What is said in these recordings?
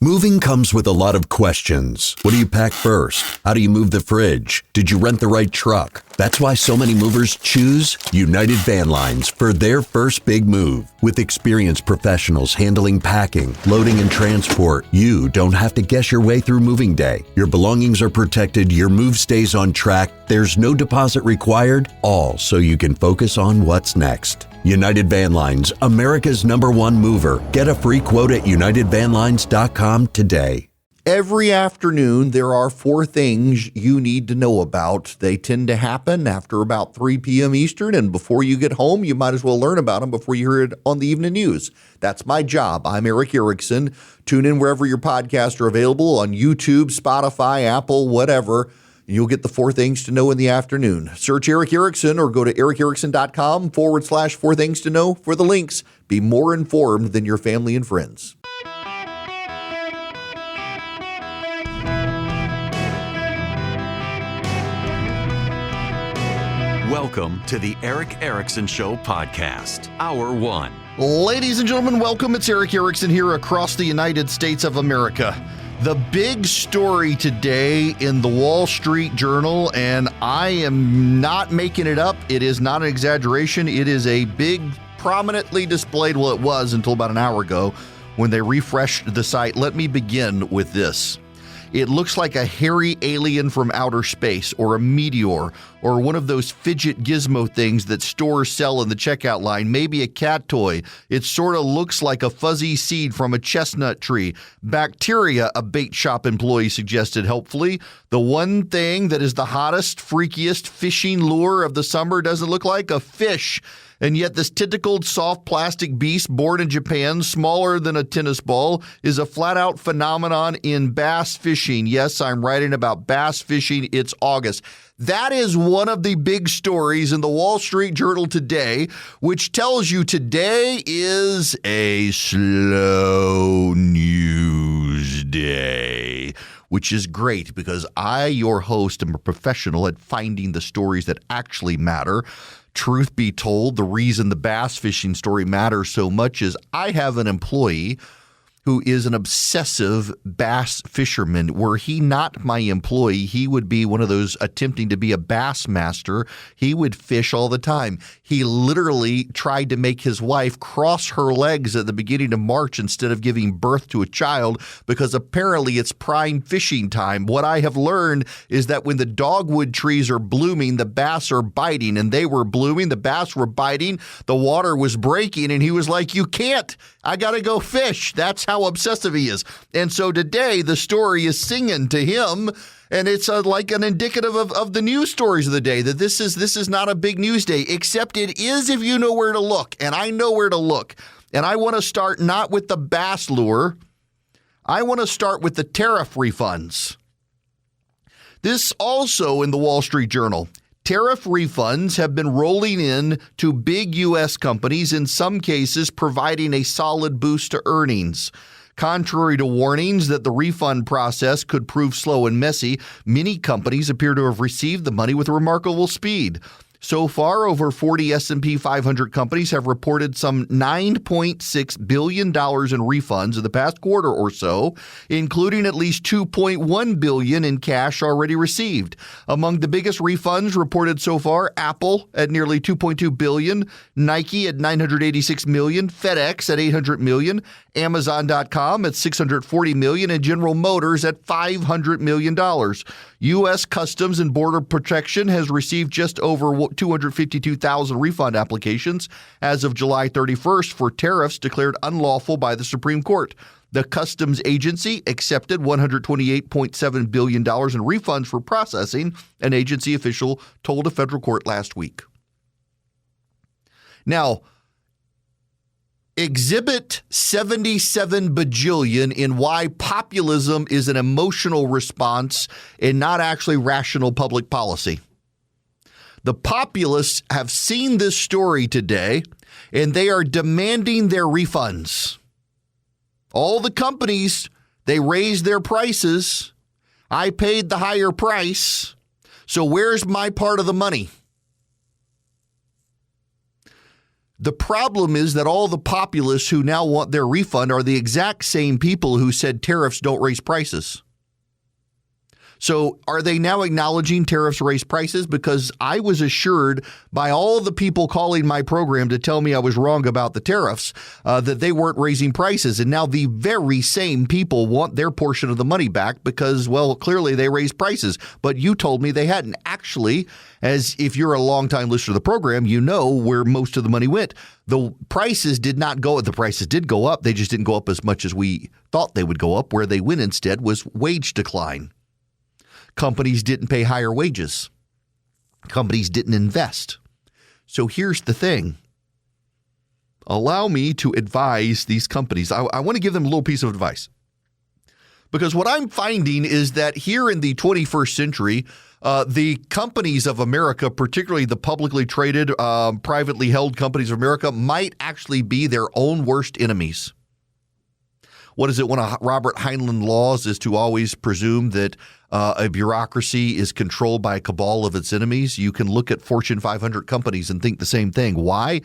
Moving comes with a lot of questions. What do you pack first? How do you move the fridge? Did you rent the right truck? That's why so many movers choose United Van Lines for their first big move. With experienced professionals handling packing, loading, and transport, you don't have to guess your way through moving day. Your belongings are protected, your move stays on track, there's no deposit required, all so you can focus on what's next. United Van Lines, America's #1 mover. Get a free quote at unitedvanlines.com today. Every afternoon, there are 4 things you need to know about. They tend to happen after about 3 p.m. Eastern, and before you get home, you might as well learn about them before you hear it on the evening news. That's my job. I'm Erick Erickson. Tune in wherever your podcasts are available, on YouTube, Spotify, Apple, whatever. You'll get the 4 things to know in the afternoon. Search Erick Erickson or go to ericerickson.com/4 things to know for the links. Be more informed than your family and friends. Welcome to the Erick Erickson Show podcast, Hour 1. Ladies and gentlemen, welcome. It's Erick Erickson here across the United States of America. The big story today in the Wall Street Journal, and I am not making it up. It is not an exaggeration. It is a big, prominently displayed, well, it was until about an hour ago when they refreshed the site. Let me begin with this. It looks like a hairy alien from outer space, or a meteor, or one of those fidget gizmo things that stores sell in the checkout line, maybe a cat toy. It sort of looks like a fuzzy seed from a chestnut tree. Bacteria, a bait shop employee suggested helpfully. The one thing that is the hottest, freakiest fishing lure of the summer doesn't look like a fish. And yet this tentacled soft plastic beast born in Japan, smaller than a tennis ball, is a flat-out phenomenon in bass fishing. Yes, I'm writing about bass fishing. It's August. That is one of the big stories in the Wall Street Journal today, which tells you today is a slow news day. Which is great because I, your host, am a professional at finding the stories that actually matter. Truth be told, the reason the bass fishing story matters so much is I have an employee who is an obsessive bass fisherman. Were he not my employee, he would be one of those attempting to be a bass master. He would fish all the time. He literally tried to make his wife cross her legs at the beginning of March instead of giving birth to a child because apparently it's prime fishing time. What I have learned is that when the dogwood trees are blooming, the bass are biting, and they were blooming. The bass were biting. The water was breaking, and he was like, "You can't. I got to go fish." That's how obsessive he is. And so today the story is singing to him, and it's like an indicative of the news stories of the day, that this is not a big news day, except it is if you know where to look. And I know where to look. And I want to start not with the bass lure. I want to start with the tariff refunds. This also in the Wall Street Journal. Tariff refunds have been rolling in to big U.S. companies, in some cases providing a solid boost to earnings. Contrary to warnings that the refund process could prove slow and messy, many companies appear to have received the money with remarkable speed. So far, over 40 S&P 500 companies have reported some $9.6 billion in refunds in the past quarter or so, including at least $2.1 billion in cash already received. Among the biggest refunds reported so far, Apple at nearly $2.2 billion, Nike at $986 million, FedEx at $800 million, Amazon.com at $640 million, and General Motors at $500 million. U.S. Customs and Border Protection has received just over 252,000 refund applications as of July 31st for tariffs declared unlawful by the Supreme Court. The Customs Agency accepted $128.7 billion in refunds for processing, an agency official told a federal court last week. Now, Exhibit 77 bajillion in why populism is an emotional response and not actually rational public policy. The populists have seen this story today, and they are demanding their refunds. All the companies, they raised their prices. I paid the higher price. So where's my part of the money? The problem is that all the populists who now want their refund are the exact same people who said tariffs don't raise prices. So are they now acknowledging tariffs raise prices? Because I was assured by all the people calling my program to tell me I was wrong about the tariffs, that they weren't raising prices. And now the very same people want their portion of the money back because, well, clearly they raised prices. But you told me they hadn't. Actually, as if you're a longtime listener to the program, you know where most of the money went. The prices did not go up. The prices did go up. They just didn't go up as much as we thought they would go up. Where they went instead was wage decline. Companies didn't pay higher wages. Companies didn't invest. So here's the thing. Allow me to advise these companies. I want to give them a little piece of advice. Because what I'm finding is that here in the 21st century, the companies of America, particularly the publicly traded, privately held companies of America, might actually be their own worst enemies. What is it? One of Robert Heinlein laws is to always presume that a bureaucracy is controlled by a cabal of its enemies. You can look at Fortune 500 companies and think the same thing. Why?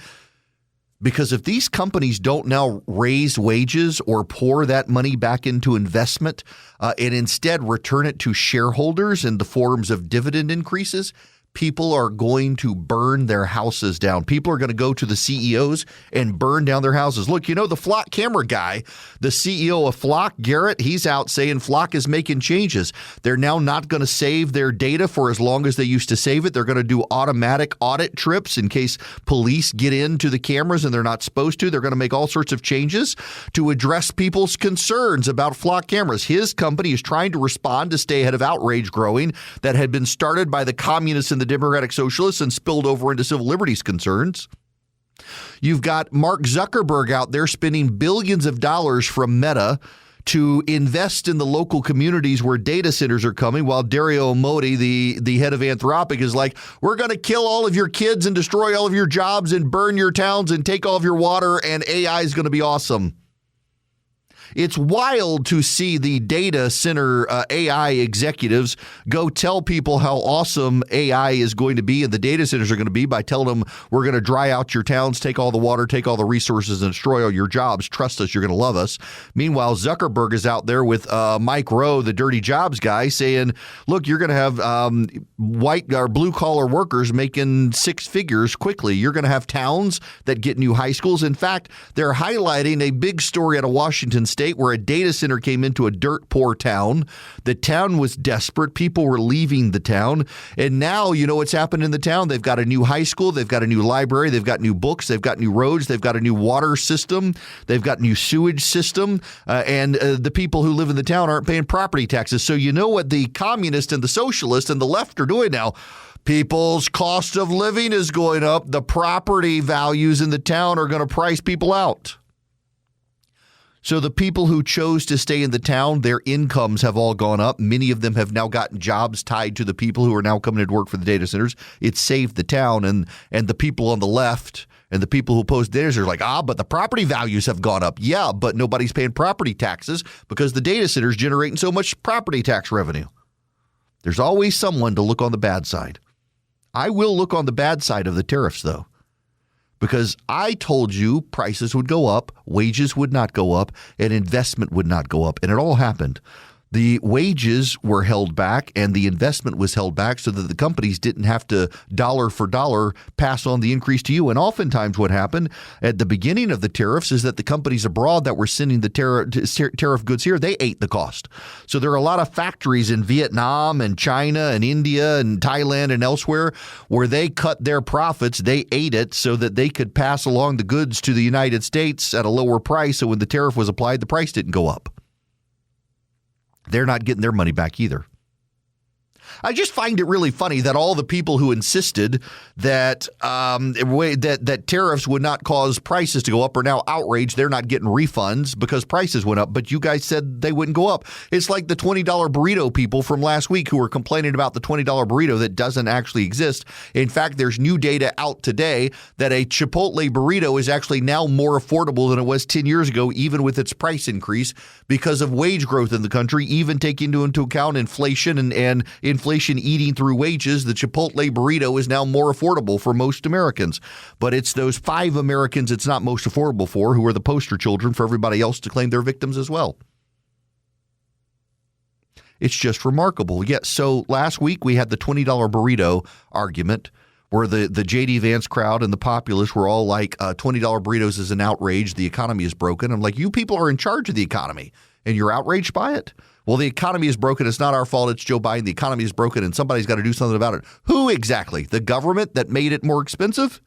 Because if these companies don't now raise wages or pour that money back into investment and instead return it to shareholders in the forms of dividend increases, people are going to burn their houses down. People are going to go to the CEOs and burn down their houses. Look, you know, the Flock camera guy, the CEO of Flock, Garrett, he's out saying Flock is making changes. They're now not going to save their data for as long as they used to save it. They're going to do automatic audit trips in case police get into the cameras and they're not supposed to. They're going to make all sorts of changes to address people's concerns about Flock cameras. His company is trying to respond to stay ahead of outrage growing that had been started by the communists and the Democratic Socialists and spilled over into civil liberties concerns. You've got Mark Zuckerberg out there spending billions of dollars from Meta to invest in the local communities where data centers are coming, while Dario Amodei, the head of Anthropic, is like, we're going to kill all of your kids and destroy all of your jobs and burn your towns and take all of your water, and AI is going to be awesome. It's wild to see the data center AI executives go tell people how awesome AI is going to be and the data centers are going to be by telling them we're going to dry out your towns, take all the water, take all the resources, and destroy all your jobs. Trust us, you're going to love us. Meanwhile, Zuckerberg is out there with Mike Rowe, the dirty jobs guy, saying, look, you're going to have white or blue-collar workers making six figures quickly. You're going to have towns that get new high schools. In fact, they're highlighting a big story out of Washington State where a data center came into a dirt poor town. The town was desperate. People were leaving the town. And now, you know what's happened in the town? They've got a new high school. They've got a new library. They've got new books. They've got new roads. They've got a new water system. They've got new sewage system. And the people who live in the town aren't paying property taxes. So you know what the communists and the socialists and the left are doing now? People's cost of living is going up. The property values in the town are going to price people out. So the people who chose to stay in the town, their incomes have all gone up. Many of them have now gotten jobs tied to the people who are now coming to work for the data centers. It saved the town, and the people on the left and the people who oppose data centers are like, but the property values have gone up. Yeah, but nobody's paying property taxes because the data centers generating so much property tax revenue. There's always someone to look on the bad side. I will look on the bad side of the tariffs, though. Because I told you prices would go up, wages would not go up, and investment would not go up. And it all happened. The wages were held back and the investment was held back so that the companies didn't have to dollar for dollar pass on the increase to you. And oftentimes what happened at the beginning of the tariffs is that the companies abroad that were sending the tariff goods here, they ate the cost. So there are a lot of factories in Vietnam and China and India and Thailand and elsewhere where they cut their profits. They ate it so that they could pass along the goods to the United States at a lower price. So when the tariff was applied, the price didn't go up. They're not getting their money back either. I just find it really funny that all the people who insisted that that tariffs would not cause prices to go up are now outraged. They're not getting refunds because prices went up, but you guys said they wouldn't go up. It's like the $20 burrito people from last week who were complaining about the $20 burrito that doesn't actually exist. In fact, there's new data out today that a Chipotle burrito is actually now more affordable than it was 10 years ago, even with its price increase because of wage growth in the country, even taking into account inflation and inflation eating through wages, the Chipotle burrito is now more affordable for most Americans. But it's those 5 Americans it's not most affordable for who are the poster children for everybody else to claim they're victims as well. It's just remarkable. Yeah, so last week we had the $20 burrito argument where the J.D. Vance crowd and the populists were all like, $20 burritos is an outrage. The economy is broken. I'm like, you people are in charge of the economy and you're outraged by it? Well, the economy is broken. It's not our fault. It's Joe Biden. The economy is broken and somebody's got to do something about it. Who exactly? The government that made it more expensive?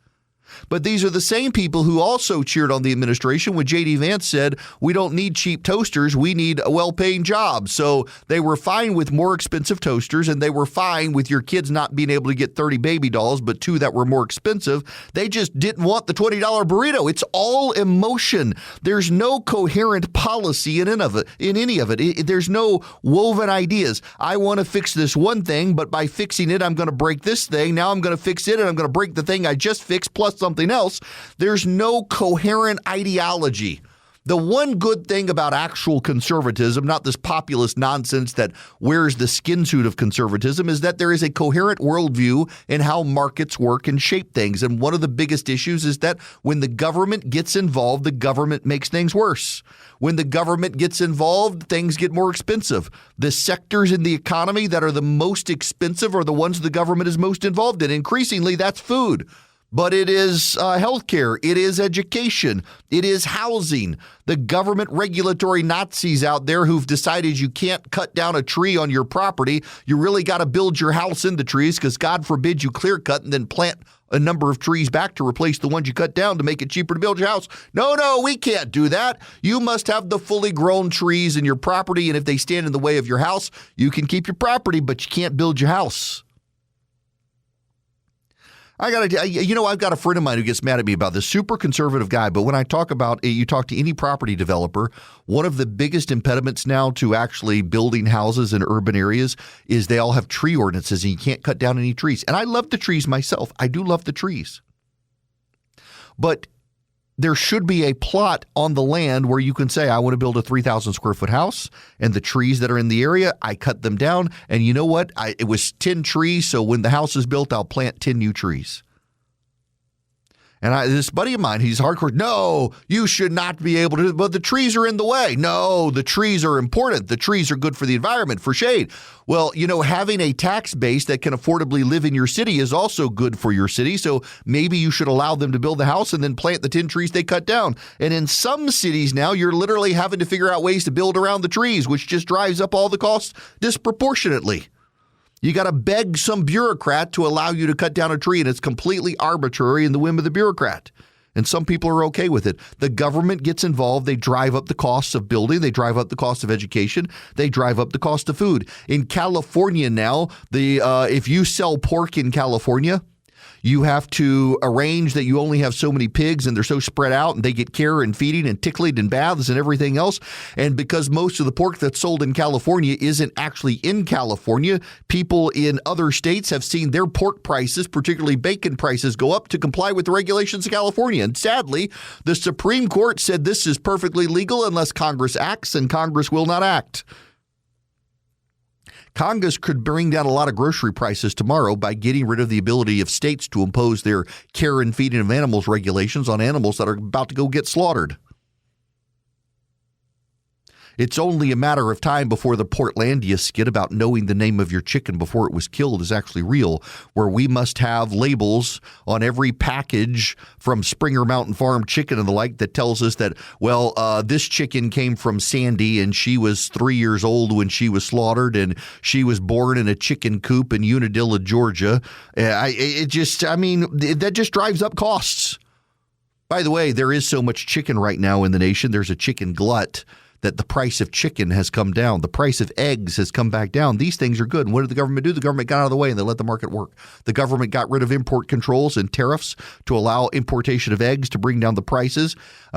But these are the same people who also cheered on the administration when J.D. Vance said, we don't need cheap toasters, we need a well-paying job. So they were fine with more expensive toasters, and they were fine with your kids not being able to get 30 baby dolls, but 2 that were more expensive. They just didn't want the $20 burrito. It's all emotion. There's no coherent policy in any of it. There's no woven ideas. I want to fix this one thing, but by fixing it, I'm going to break this thing. Now I'm going to fix it, and I'm going to break the thing I just fixed plus something else. There's no coherent ideology. The one good thing about actual conservatism, not this populist nonsense that wears the skin suit of conservatism, is that there is a coherent worldview in how markets work and shape things. And one of the biggest issues is that when the government gets involved, the government makes things worse. When the government gets involved, things get more expensive. The sectors in the economy that are the most expensive are the ones the government is most involved in. Increasingly, that's food. But it is healthcare, it is education, it is housing. The government regulatory Nazis out there who've decided you can't cut down a tree on your property. You really got to build your house in the trees because God forbid you clear cut and then plant a number of trees back to replace the ones you cut down to make it cheaper to build your house. No, we can't do that. You must have the fully grown trees in your property, and if they stand in the way of your house, you can keep your property, but you can't build your house. I've got a friend of mine who gets mad at me about this, super conservative guy. But when I talk about you talk to any property developer, one of the biggest impediments now to actually building houses in urban areas is they all have tree ordinances and you can't cut down any trees. And I love the trees myself. I do love the trees. But there should be a plot on the land where you can say, I want to build a 3,000 square foot house, and the trees that are in the area, I cut them down. And you know what? It was 10 trees. So when the house is built, I'll plant 10 new trees. And this buddy of mine, he's hardcore. No, you should not be able to. But the trees are in the way. No, the trees are important. The trees are good for the environment, for shade. Well, having a tax base that can affordably live in your city is also good for your city. So maybe you should allow them to build the house and then plant the 10 trees they cut down. And in some cities now, you're literally having to figure out ways to build around the trees, which just drives up all the costs disproportionately. You got to beg some bureaucrat to allow you to cut down a tree, and it's completely arbitrary in the whim of the bureaucrat. And some people are okay with it. The government gets involved. They drive up the costs of building. They drive up the cost of education. They drive up the cost of food. In California now, if you sell pork in California, you have to arrange that you only have so many pigs and they're so spread out and they get care and feeding and tickling and baths and everything else. And because most of the pork that's sold in California isn't actually in California, people in other states have seen their pork prices, particularly bacon prices, go up to comply with the regulations of California. And sadly, the Supreme Court said this is perfectly legal unless Congress acts, and Congress will not act. Congress could bring down a lot of grocery prices tomorrow by getting rid of the ability of states to impose their care and feeding of animals regulations on animals that are about to go get slaughtered. It's only a matter of time before the Portlandia skit about knowing the name of your chicken before it was killed is actually real, where we must have labels on every package from Springer Mountain Farm chicken and the like that tells us that, this chicken came from Sandy and she was 3 years old when she was slaughtered and she was born in a chicken coop in Unadilla, Georgia. That just drives up costs. By the way, there is so much chicken right now in the nation. There's a chicken glut that the price of chicken has come down. The price of eggs has come back down. These things are good. And what did the government do? The government got out of the way and they let the market work. The government got rid of import controls and tariffs to allow importation of eggs to bring down the prices.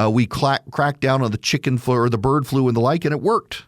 We cracked down on the chicken flu or the bird flu and the like, and it worked.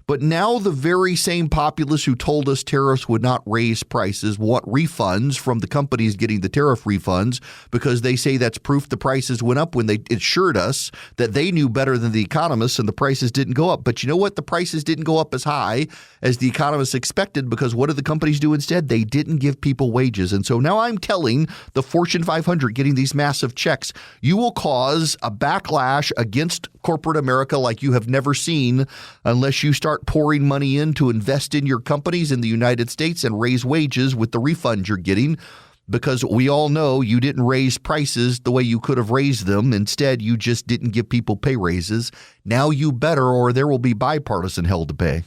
But now the very same populists who told us tariffs would not raise prices want refunds from the companies getting the tariff refunds because they say that's proof the prices went up when they assured us that they knew better than the economists and the prices didn't go up. But you know what? The prices didn't go up as high as the economists expected because what did the companies do instead? They didn't give people wages. And so now I'm telling the Fortune 500 getting these massive checks, you will cause a backlash against corporate America like you have never seen unless you start pouring money in to invest in your companies in the United States and raise wages with the refunds you're getting, because we all know you didn't raise prices the way you could have raised them. Instead, you just didn't give people pay raises. Now you better, or there will be bipartisan hell to pay.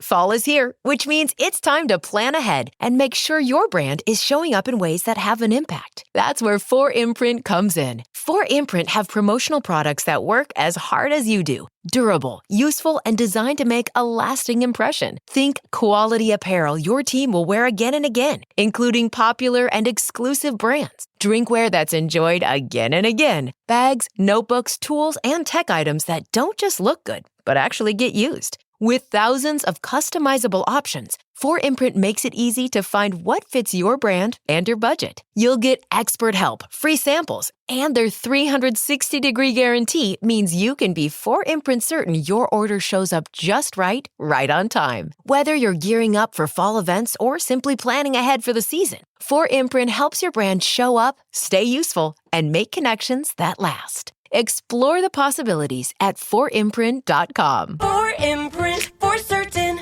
Fall is here, which means it's time to plan ahead and make sure your brand is showing up in ways that have an impact. That's where 4imprint comes in. 4imprint have promotional products that work as hard as you do. Durable, useful, and designed to make a lasting impression. Think quality apparel your team will wear again and again, including popular and exclusive brands. Drinkware that's enjoyed again and again. Bags, notebooks, tools, and tech items that don't just look good, but actually get used. With thousands of customizable options, 4imprint makes it easy to find what fits your brand and your budget. You'll get expert help, free samples, and their 360-degree guarantee means you can be 4imprint certain your order shows up just right, right on time. Whether you're gearing up for fall events or simply planning ahead for the season, 4imprint helps your brand show up, stay useful, and make connections that last. Explore the possibilities at 4imprint.com. 4imprint for certain.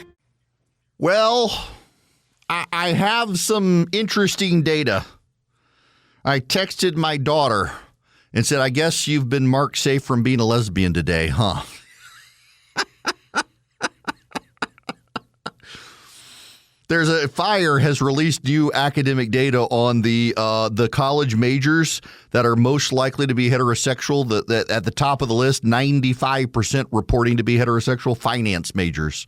Well, I have some interesting data. I texted my daughter and said, I guess you've been marked safe from being a lesbian today, huh? Fire has released new academic data on the college majors that are most likely to be heterosexual. That at the top of the list, 95% reporting to be heterosexual, finance majors.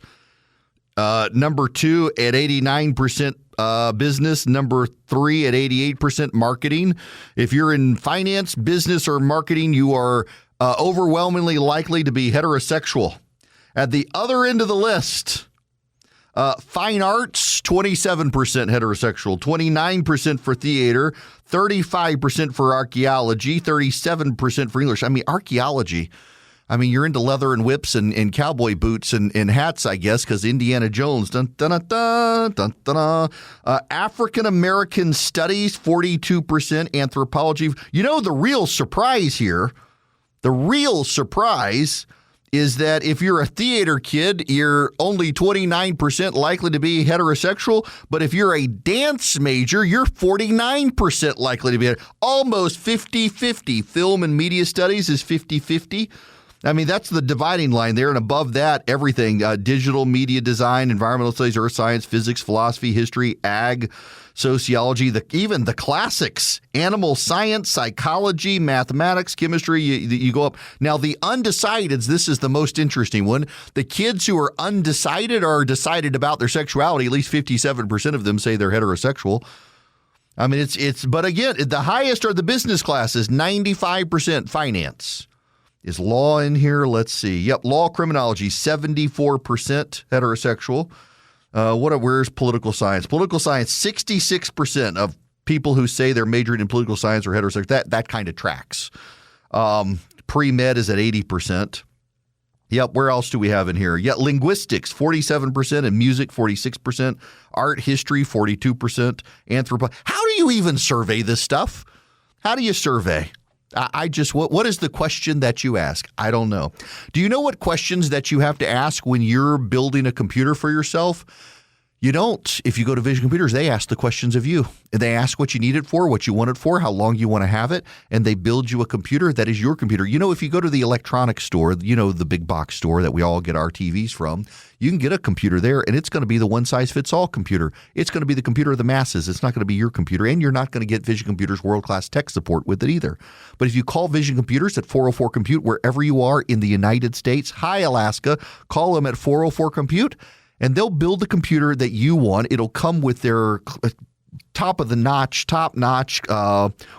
Number 2 at 89% business. Number 3 at 88% marketing. If you're in finance, business, or marketing, you are overwhelmingly likely to be heterosexual. At the other end of the list, fine arts, 27% heterosexual, 29% for theater, 35% for archaeology, 37% for English. I mean, archaeology. I mean, you're into leather and whips and cowboy boots and hats, I guess, because Indiana Jones. Dun, dun, dun, dun, dun, dun, dun. African-American studies, 42%. Anthropology. You know, the real surprise here, is that if you're a theater kid, you're only 29% likely to be heterosexual. But if you're a dance major, you're 49% likely to be almost 50-50. Film and media studies is 50-50. I mean, that's the dividing line there. And above that, everything, digital, media design, environmental studies, earth science, physics, philosophy, history, ag, sociology, even the classics, animal science, psychology, mathematics, chemistry, you go up. Now, the undecideds, this is the most interesting one. The kids who are undecided or decided about their sexuality, at least 57% of them say they're heterosexual. I mean, but again, the highest are the business classes, 95% finance. Is law in here? Let's see. Yep, law, criminology, 74% heterosexual. Where's political science? Political science, 66% of people who say they're majoring in political science are heterosexual. That kind of tracks. Pre-med is at 80%. Yep, where else do we have in here? Yeah, linguistics, 47%, and music, 46%. Art, history, 42%. Anthropology. How do you even survey this stuff? How do you survey? What is the question that you ask? I don't know. Do you know what questions that you have to ask when you're building a computer for yourself? You don't. If you go to Vision Computers, they ask the questions of you. They ask what you need it for, what you want it for, how long you want to have it, and they build you a computer that is your computer. You know, if you go to the electronics store, you know, the big box store that we all get our TVs from, you can get a computer there, and it's going to be the one-size-fits-all computer. It's going to be the computer of the masses. It's not going to be your computer, and you're not going to get Vision Computers world-class tech support with it either. But if you call Vision Computers at 404-COMPUTE, wherever you are in the United States, hi, Alaska, call them at 404-COMPUTE, and they'll build the computer that you want. It'll come with their top-notch,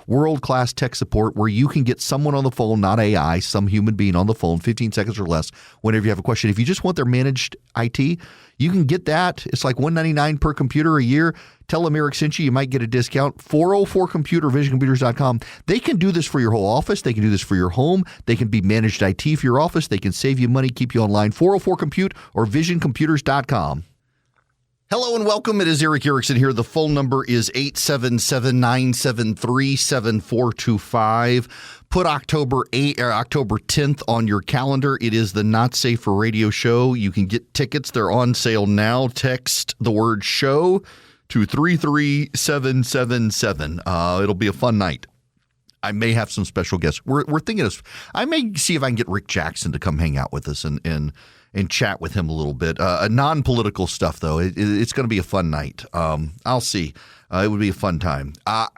world-class tech support where you can get someone on the phone, not AI, some human being on the phone, 15 seconds or less, whenever you have a question. If you just want their managed IT, you can get that. It's like $199 per computer a year. Tell them Erick sent you. You might get a discount. 404-COMPUTER, visioncomputers.com. They can do this for your whole office. They can do this for your home. They can be managed IT for your office. They can save you money, keep you online. 404-COMPUTE or visioncomputers.com. Hello and welcome. It is Erick Erickson here. The phone number is 877-973-7425. Put October 10th on your calendar. It is the Not Safe for Radio show. You can get tickets. They're on sale now. Text the word show to 33777. It'll be a fun night. I may have some special guests. We're thinking of, I may see if I can get Rick Jackson to come hang out with us and chat with him a little bit. Non-political stuff, though. It's going to be a fun night. I'll see. It would be a fun time. I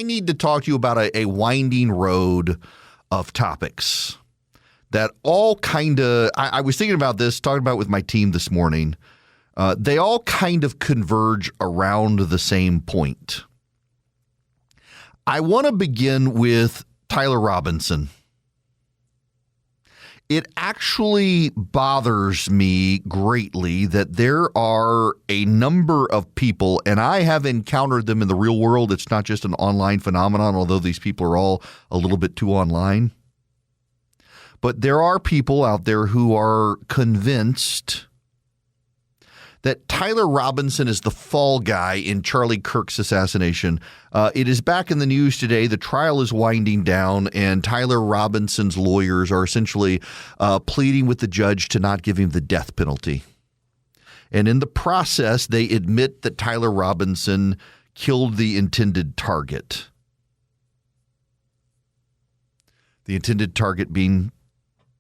need to talk to you about a winding road of topics that all kind of – I was thinking about this, talking about it with my team this morning. They all kind of converge around the same point. I want to begin with Tyler Robinson. It actually bothers me greatly that there are a number of people, and I have encountered them in the real world. It's not just an online phenomenon, although these people are all a little bit too online. But there are people out there who are convinced that Tyler Robinson is the fall guy in Charlie Kirk's assassination. It is back in the news today. The trial is winding down, and Tyler Robinson's lawyers are essentially pleading with the judge to not give him the death penalty. And in the process, they admit that Tyler Robinson killed the intended target. The intended target being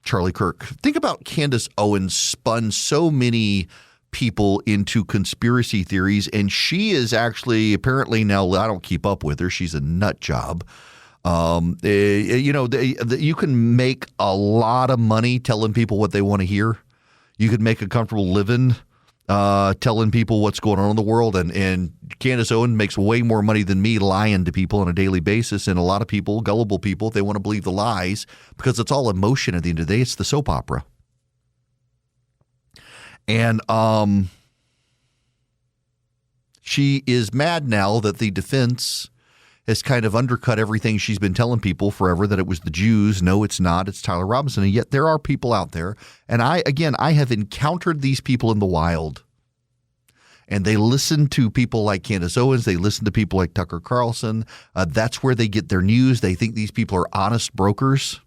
Charlie Kirk. Think about Candace Owens spun so many people into conspiracy theories, and she is actually apparently now, I don't keep up with her, she's a nut job. You can make a lot of money telling people what they want to hear. You could make a comfortable living telling people what's going on in the world, and Candace Owens makes way more money than me lying to people on a daily basis, and a lot of people, gullible people, they want to believe the lies because it's all emotion at the end of the day. It's the soap opera. And she is mad now that the defense has kind of undercut everything she's been telling people forever, that it was the Jews. No, it's not. It's Tyler Robinson. And yet there are people out there. And I have encountered these people in the wild. And they listen to people like Candace Owens. They listen to people like Tucker Carlson. That's where they get their news. They think these people are honest brokers.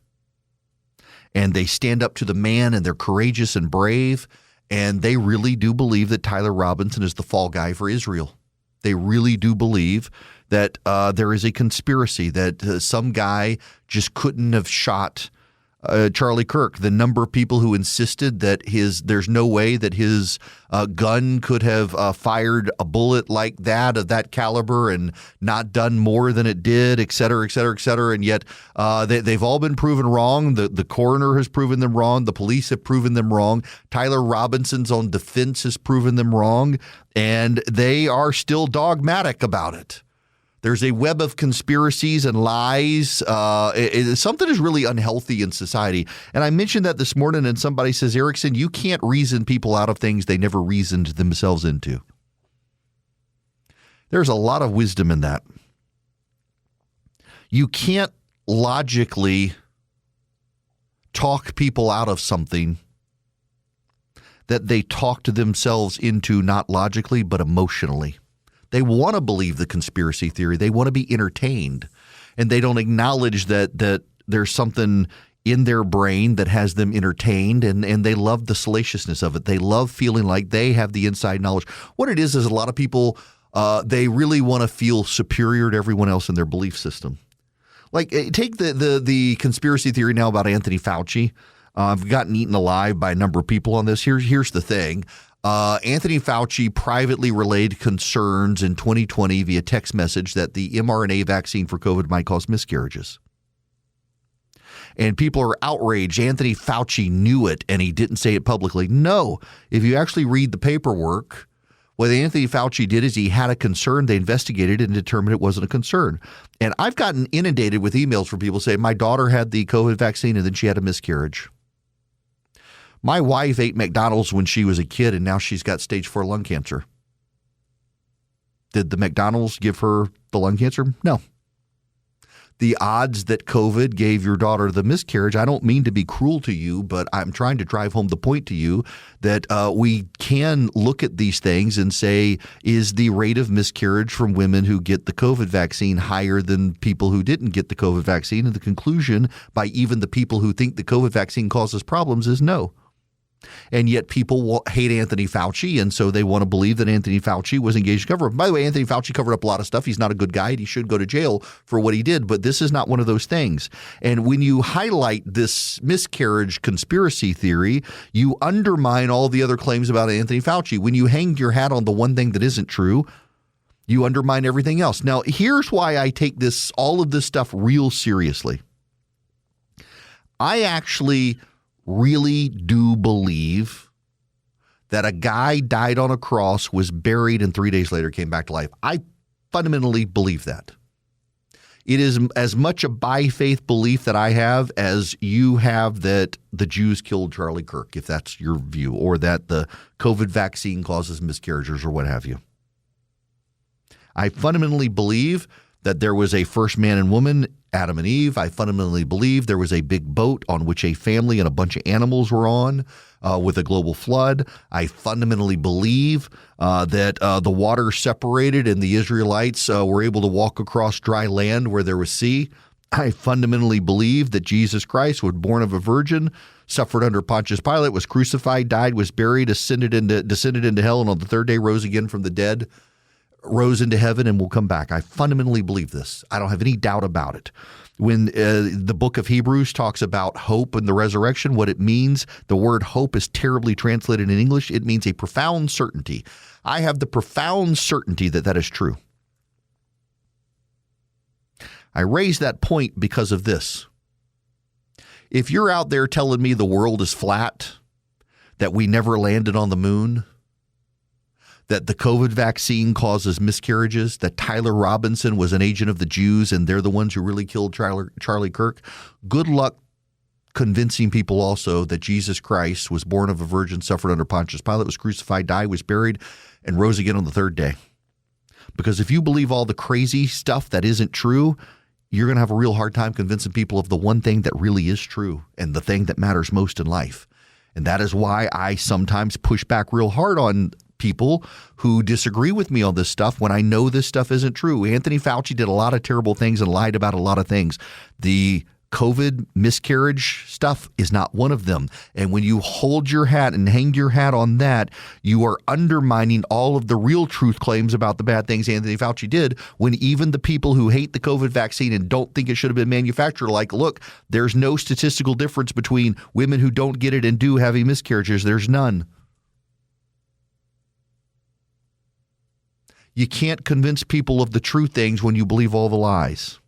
And they stand up to the man, and they're courageous and brave. And they really do believe that Tyler Robinson is the fall guy for Israel. They really do believe that there is a conspiracy, that some guy just couldn't have shot Charlie Kirk. The number of people who insisted that there's no way that his gun could have fired a bullet like that, of that caliber, and not done more than it did, et cetera, et cetera, et cetera. And yet they've all been proven wrong. The coroner has proven them wrong. The police have proven them wrong. Tyler Robinson's own defense has proven them wrong. And they are still dogmatic about it. There's a web of conspiracies and lies. Something is really unhealthy in society. And I mentioned that this morning, and somebody says, Erickson, you can't reason people out of things they never reasoned themselves into. There's a lot of wisdom in that. You can't logically talk people out of something that they talked themselves into, not logically, but emotionally. They want to believe the conspiracy theory. They want to be entertained, and they don't acknowledge that there's something in their brain that has them entertained, and they love the salaciousness of it. They love feeling like they have the inside knowledge. What it is a lot of people, they really want to feel superior to everyone else in their belief system. Like, take the conspiracy theory now about Anthony Fauci. I've gotten eaten alive by a number of people on this. Here's the thing. Anthony Fauci privately relayed concerns in 2020 via text message that the mRNA vaccine for COVID might cause miscarriages. And people are outraged. Anthony Fauci knew it, and he didn't say it publicly. No. If you actually read the paperwork, What Anthony Fauci did is he had a concern. They investigated it and determined it wasn't a concern. And I've gotten inundated with emails from people saying, my daughter had the COVID vaccine and then she had a miscarriage. My wife ate McDonald's when she was a kid and now she's got stage 4 lung cancer. Did the McDonald's give her the lung cancer? No. The odds that COVID gave your daughter the miscarriage, I don't mean to be cruel to you, but I'm trying to drive home the point to you that we can look at these things and say, is the rate of miscarriage from women who get the COVID vaccine higher than people who didn't get the COVID vaccine? And the conclusion by even the people who think the COVID vaccine causes problems is no. And yet people hate Anthony Fauci, and so they want to believe that Anthony Fauci was engaged in cover-up. By the way, Anthony Fauci covered up a lot of stuff. He's not a good guy, and he should go to jail for what he did, but this is not one of those things. And when you highlight this miscarriage conspiracy theory, you undermine all the other claims about Anthony Fauci. When you hang your hat on the one thing that isn't true, you undermine everything else. Now, here's why I take all of this stuff real seriously. I actually really do believe that a guy died on a cross, was buried, and 3 days later came back to life. I fundamentally believe that. It is as much a by faith belief that I have as you have that the Jews killed Charlie Kirk, if that's your view, or that the COVID vaccine causes miscarriages or what have you. I fundamentally believe that there was a first man and woman, Adam and Eve. I fundamentally believe there was a big boat on which a family and a bunch of animals were on with a global flood. I fundamentally believe that the water separated and the Israelites were able to walk across dry land where there was sea. I fundamentally believe that Jesus Christ was born of a virgin, suffered under Pontius Pilate, was crucified, died, was buried, descended into hell, and on the third day rose again from the dead. Rose into heaven and will come back. I fundamentally believe this. I don't have any doubt about it. When the book of Hebrews talks about hope and the resurrection, what it means, the word hope is terribly translated in English. It means a profound certainty. I have the profound certainty that that is true. I raise that point because of this. If you're out there telling me the world is flat, that we never landed on the moon, that the COVID vaccine causes miscarriages, that Tyler Robinson was an agent of the Jews and they're the ones who really killed Charlie Kirk, good luck convincing people also that Jesus Christ was born of a virgin, suffered under Pontius Pilate, was crucified, died, was buried, and rose again on the third day. Because if you believe all the crazy stuff that isn't true, you're going to have a real hard time convincing people of the one thing that really is true and the thing that matters most in life. And that is why I sometimes push back real hard on people who disagree with me on this stuff when I know this stuff isn't true. Anthony Fauci did a lot of terrible things and lied about a lot of things. The COVID miscarriage stuff is not one of them. And when you hold your hat and hang your hat on that, you are undermining all of the real truth claims about the bad things Anthony Fauci did, when even the people who hate the COVID vaccine and don't think it should have been manufactured are like, look, there's no statistical difference between women who don't get it and do having miscarriages. There's none. You can't convince people of the true things when you believe all the lies.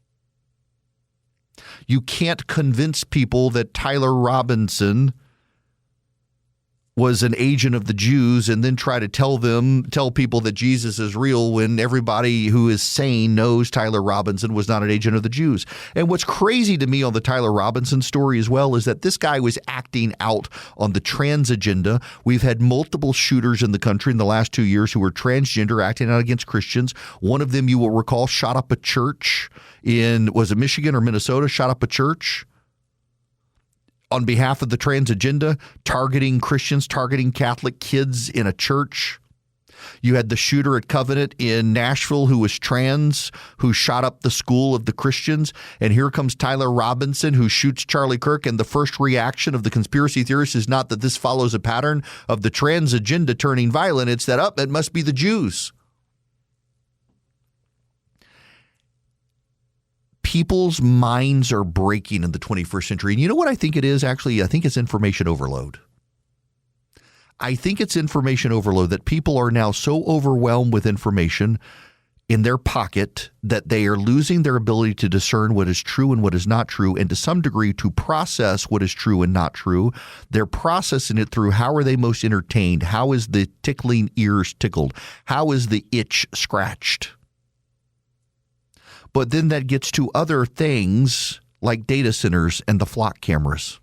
You can't convince people that Tyler Robinson was an agent of the Jews and then try to tell people that Jesus is real when everybody who is sane knows Tyler Robinson was not an agent of the Jews. And what's crazy to me on the Tyler Robinson story as well is that this guy was acting out on the trans agenda. We've had multiple shooters in the country in the last 2 years who were transgender, acting out against Christians. One of them, you will recall, shot up a church was it Michigan or Minnesota, shot up a church on behalf of the trans agenda, targeting Christians, targeting Catholic kids in a church. You had the shooter at Covenant in Nashville who was trans, who shot up the school of the Christians. And here comes Tyler Robinson, who shoots Charlie Kirk. And the first reaction of the conspiracy theorists is not that this follows a pattern of the trans agenda turning violent. It's that, it must be the Jews. People's minds are breaking in the 21st century. And you know what I think it is, actually? I think it's information overload. I think it's information overload, that people are now so overwhelmed with information. in their pocket that they are losing their ability to discern what is true and what is not true, and to some degree to process what is true and not true. They're processing it through how are they most entertained? How is the tickling ears tickled? How is the itch scratched? But then that gets to other things like data centers and the flock cameras.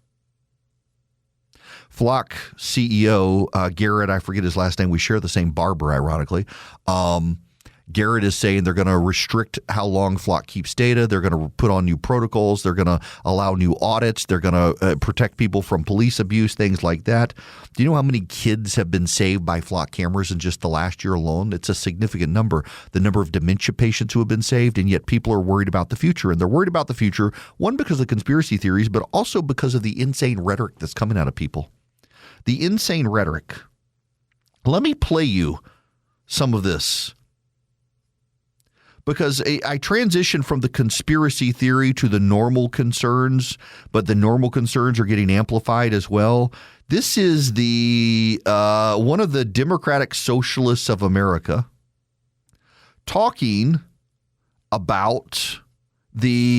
Flock CEO Garrett, I forget his last name. We share the same barber, ironically. Garrett is saying they're going to restrict how long Flock keeps data. They're going to put on new protocols. They're going to allow new audits. They're going to protect people from police abuse, things like that. Do you know how many kids have been saved by Flock cameras in just the last year alone? It's a significant number. The number of dementia patients who have been saved, and yet people are worried about the future. And they're worried about the future, one, because of conspiracy theories, but also because of the insane rhetoric that's coming out of people. The insane rhetoric. Let me play you some of this, because I transitioned from the conspiracy theory to the normal concerns, but the normal concerns are getting amplified as well. This is the one of the Democratic Socialists of America talking about the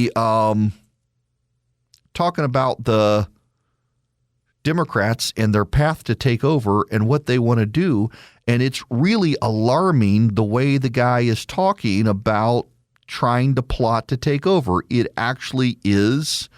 Democrats and their path to take over and what they want to do. And it's really alarming the way the guy is talking about trying to plot to take over. It actually is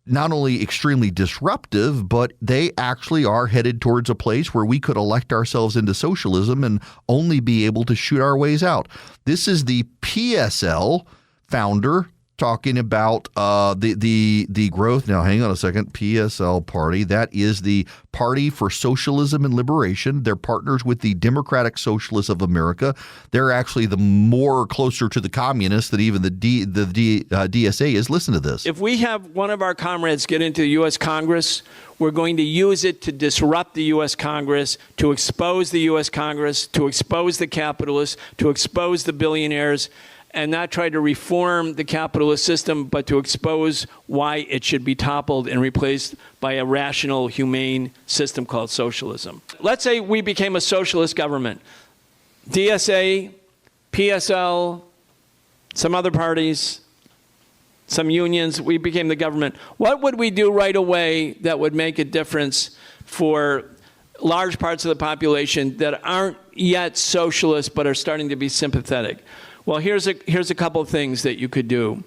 not only extremely disruptive, but they actually are headed towards a place where we could elect ourselves into socialism and only be able to shoot our ways out. This is the PSL founder talking about the growth. Now, hang on a second. PSL party. That is the Party for Socialism and Liberation. They're partners with the Democratic Socialists of America. They're actually the more closer to the communists than even the DSA is. Listen to this. If we have one of our comrades get into the U.S. Congress, we're going to use it to disrupt the U.S. Congress, to expose the U.S. Congress, to expose the capitalists, to expose the billionaires, and not try to reform the capitalist system, but to expose why it should be toppled and replaced by a rational, humane system called socialism. Let's say we became a socialist government. DSA, PSL, some other parties, some unions, we became the government. What would we do right away that would make a difference for large parts of the population that aren't yet socialist but are starting to be sympathetic? Well, here's a couple of things that you could do.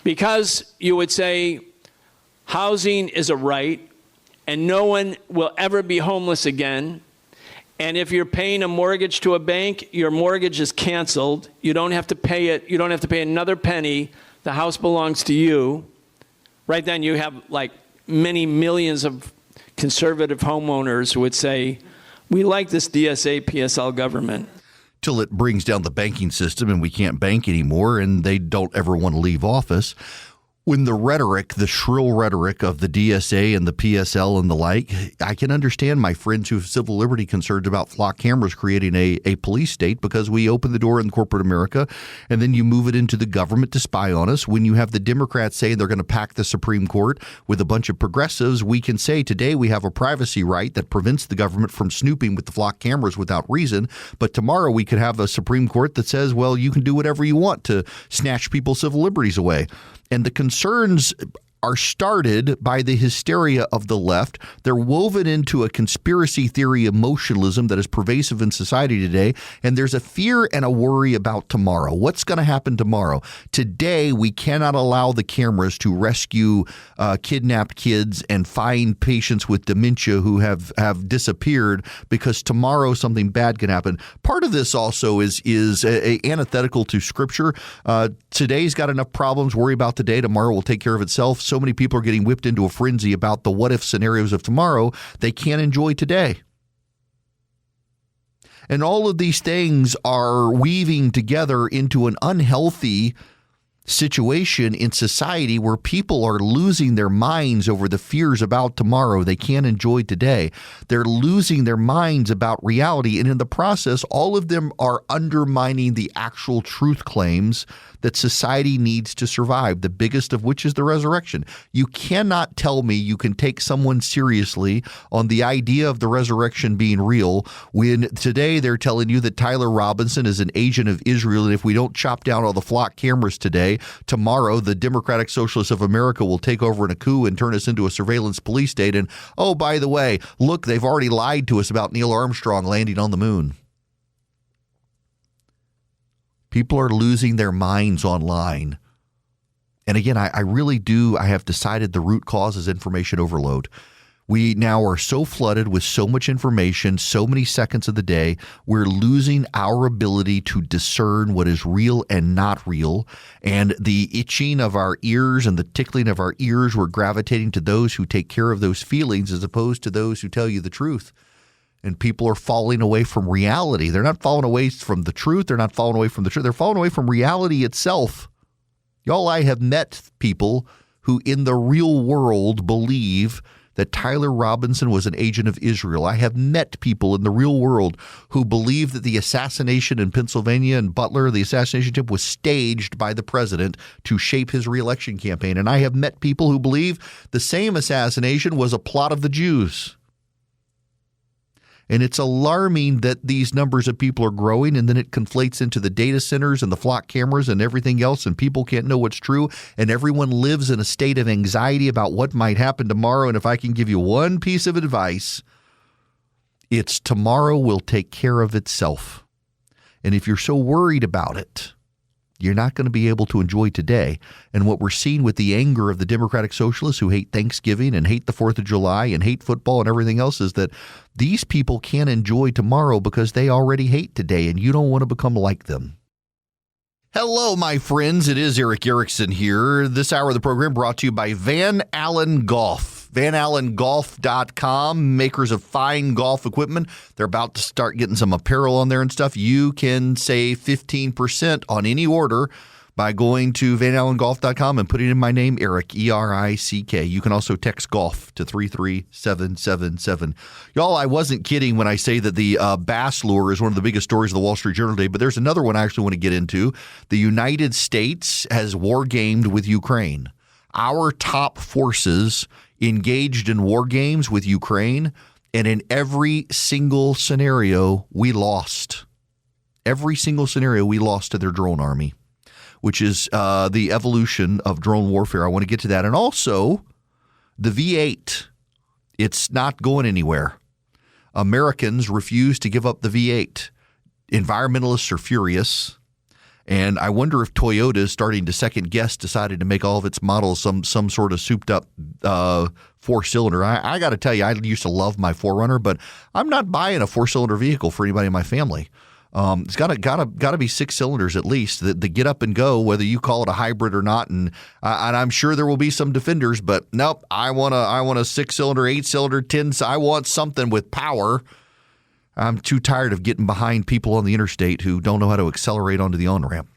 Because you would say housing is a right and no one will ever be homeless again. And if you're paying a mortgage to a bank, your mortgage is canceled. You don't have to pay it. You don't have to pay another penny. The house belongs to you. Right then you have like many millions of conservative homeowners who would say, we like this DSA PSL government. Till it brings down the banking system and we can't bank anymore and they don't ever want to leave office. When the rhetoric, the shrill rhetoric of the DSA and the PSL and the like, I can understand my friends who have civil liberty concerns about flock cameras creating a police state, because we open the door in corporate America and then you move it into the government to spy on us. When you have the Democrats say they're going to pack the Supreme Court with a bunch of progressives, we can say today we have a privacy right that prevents the government from snooping with the flock cameras without reason. But tomorrow we could have a Supreme Court that says, well, you can do whatever you want to snatch people's civil liberties away. And the concerns are started by the hysteria of the left. They're woven into a conspiracy theory emotionalism that is pervasive in society today. And there's a fear and a worry about tomorrow. What's going to happen tomorrow? Today, we cannot allow the cameras to rescue kidnapped kids and find patients with dementia who have disappeared, because tomorrow something bad can happen. Part of this also is antithetical to Scripture. Today's got enough problems. Worry about today. Tomorrow will take care of itself. So many people are getting whipped into a frenzy about the what-if scenarios of tomorrow they can't enjoy today. And all of these things are weaving together into an unhealthy situation in society where people are losing their minds over the fears about tomorrow they can't enjoy today. They're losing their minds about reality. And in the process, all of them are undermining the actual truth claims that society needs to survive, the biggest of which is the resurrection. You cannot tell me you can take someone seriously on the idea of the resurrection being real when today they're telling you that Tyler Robinson is an agent of Israel, and if we don't chop down all the flock cameras today, tomorrow the Democratic Socialists of America will take over in a coup and turn us into a surveillance police state. And, oh, by the way, look, they've already lied to us about Neil Armstrong landing on the moon. People are losing their minds online. And again, I really do. I have decided the root cause is information overload. We now are so flooded with so much information, so many seconds of the day, we're losing our ability to discern what is real and not real. And the itching of our ears and the tickling of our ears, we're gravitating to those who take care of those feelings as opposed to those who tell you the truth. And people are falling away from reality. They're not falling away from the truth. They're not falling away from the truth. They're falling away from reality itself. Y'all, I have met people who in the real world believe that Tyler Robinson was an agent of Israel. I have met people in the real world who believe that the assassination in Pennsylvania and Butler, the assassination attempt, was staged by the president to shape his reelection campaign. And I have met people who believe the same assassination was a plot of the Jews. And it's alarming that these numbers of people are growing, and then it conflates into the data centers and the flock cameras and everything else, and people can't know what's true, and everyone lives in a state of anxiety about what might happen tomorrow. And if I can give you one piece of advice, it's tomorrow will take care of itself. And if you're so worried about it, you're not going to be able to enjoy today. And what we're seeing with the anger of the Democratic Socialists who hate Thanksgiving and hate the 4th of July and hate football and everything else is that these people can't enjoy tomorrow because they already hate today, and you don't want to become like them. Hello, my friends. It is Erick Erickson here. This hour of the program brought to you by Van Allen Golf. VanAllenGolf.com, makers of fine golf equipment. They're about to start getting some apparel on there and stuff. You can save 15% on any order by going to VanAllenGolf.com and putting in my name, Erick, E-R-I-C-K. You can also text golf to 33777. Y'all, I wasn't kidding when I say that the bass lure is one of the biggest stories of the Wall Street Journal today, but there's another one I actually want to get into. The United States has war gamed with Ukraine. Our top forces engaged in war games with Ukraine, and in every single scenario, we lost. Every single scenario, we lost to their drone army, which is the evolution of drone warfare. I want to get to that. And also, the V8, it's not going anywhere. Americans refuse to give up the V8. Environmentalists are furious. And I wonder if Toyota is starting to second guess, decided to make all of its models some sort of souped up 4-cylinder. I got to tell you, I used to love my 4Runner, but I'm not buying a 4-cylinder vehicle for anybody in my family. It's got to be 6 cylinders at least. The get up and go, whether you call it a hybrid or not. And I'm sure there will be some defenders, but nope. I want a 6-cylinder, 8-cylinder, 10. I want something with power. I'm too tired of getting behind people on the interstate who don't know how to accelerate onto the on-ramp.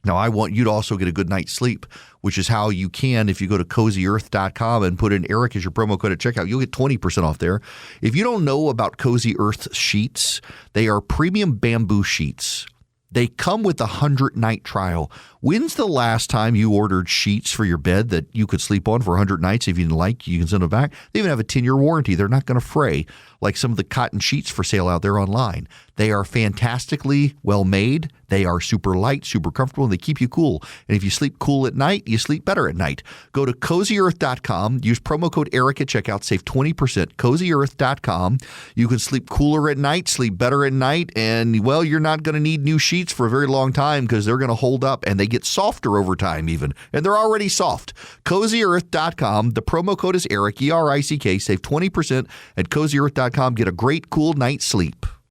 Now, I want you to also get a good night's sleep, which is how you can if you go to CozyEarth.com and put in Erick as your promo code at checkout. You'll get 20% off there. If you don't know about Cozy Earth sheets, they are premium bamboo sheets. They come with a 100-night trial. When's the last time you ordered sheets for your bed that you could sleep on for 100 nights? If you didn't like, you can send them back. They even have a 10-year warranty. They're not going to fray like some of the cotton sheets for sale out there online. They are fantastically well made. They are super light, super comfortable, and they keep you cool. And if you sleep cool at night, you sleep better at night. Go to CozyEarth.com. Use promo code Erick at checkout. Save 20%. CozyEarth.com. You can sleep cooler at night, sleep better at night, and, well, you're not going to need new sheets for a very long time because they're going to hold up, and they get softer over time even. And they're already soft. CozyEarth.com. The promo code is Erick, E-R-I-C-K. Save 20% at CozyEarth.com. Get a great, cool night's sleep.